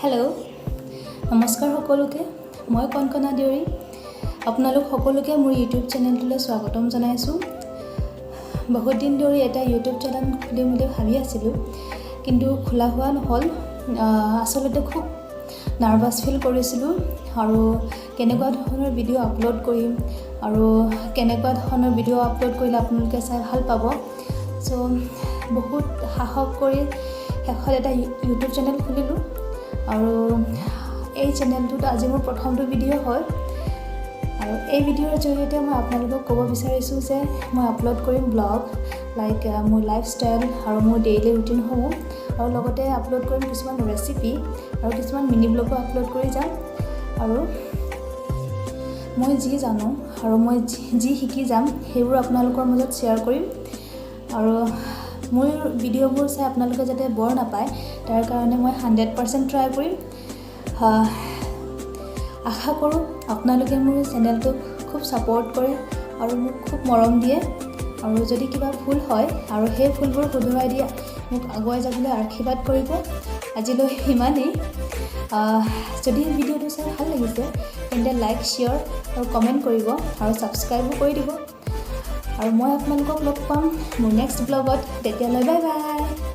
hello' নমস্কাৰ সকলোকে মই কনকনা দেউৰী আপোনালোক সকলোকে মোৰ ইউটিউব চেনেলটোলৈ স্বাগতম জনাইছোঁ বহুত দিন ধৰি এটা ইউটিউব চেনেল খুলিম বুলি ভাবি আছিলোঁ কিন্তু খোলা হোৱা নহ'ল আসলতে খুব নাৰ্ভাছ ফিল কৰিছিলোঁ আৰু কেনেকুৱা ধৰণৰ ভিডিঅ' আপলোড কৰিম আৰু কেনেকুৱা ধৰণৰ ভিডিঅ' আপলোড কৰিলে আপোনালোকে চাই ভাল পাব সো বহুত সাহস কৰি শেষত এটা ইউটিউব চেনেল খুলিলোঁ আৰু এই চেনেলটোত আজি মোৰ প্ৰথমটো ভিডিঅ' হয় আৰু এই ভিডিঅ'ৰ জৰিয়তে মই আপোনালোকক ক'ব বিচাৰিছোঁ যে মই আপলোড কৰিম ব্লগ লাইক মোৰ লাইফষ্টাইল আৰু মোৰ ডেইলি ৰুটিনসমূহ আৰু লগতে আপলোড কৰিম কিছুমান ৰেচিপি আৰু কিছুমান মিনি ব্লগো আপলোড কৰি যাম আৰু মই যি জানো আৰু মই যি শিকি যাম সেইবোৰ আপোনালোকৰ মাজত শ্বেয়াৰ কৰিম আৰু মোৰ ভিডিঅ'বোৰ চাই আপোনালোকে যাতে বৰ নাপায় তাৰ কাৰণে মই 100% ট্ৰাই কৰিম আশা কৰোঁ আপোনালোকে মোৰ চেনেলটোক খুব ছাপোৰ্ট কৰে আৰু মোক খুব মৰম দিয়ে আৰু যদি কিবা ভুল হয় আৰু সেই ভুলবোৰ শুধৰাই দিয়ে মোক আগুৱাই যাবলৈ আশীৰ্বাদ কৰিব আজিলৈ ইমানেই যদি ভিডিঅ'টো চাই ভাল লাগিছে তেন্তে লাইক শ্বেয়াৰ আৰু কমেণ্ট কৰিব আৰু ছাবস্ক্ৰাইবো কৰি দিব আৰু মই আপোনালোকক লগ পাম মোৰ নেক্সট ব্লগত তেতিয়ালৈ বাই বাই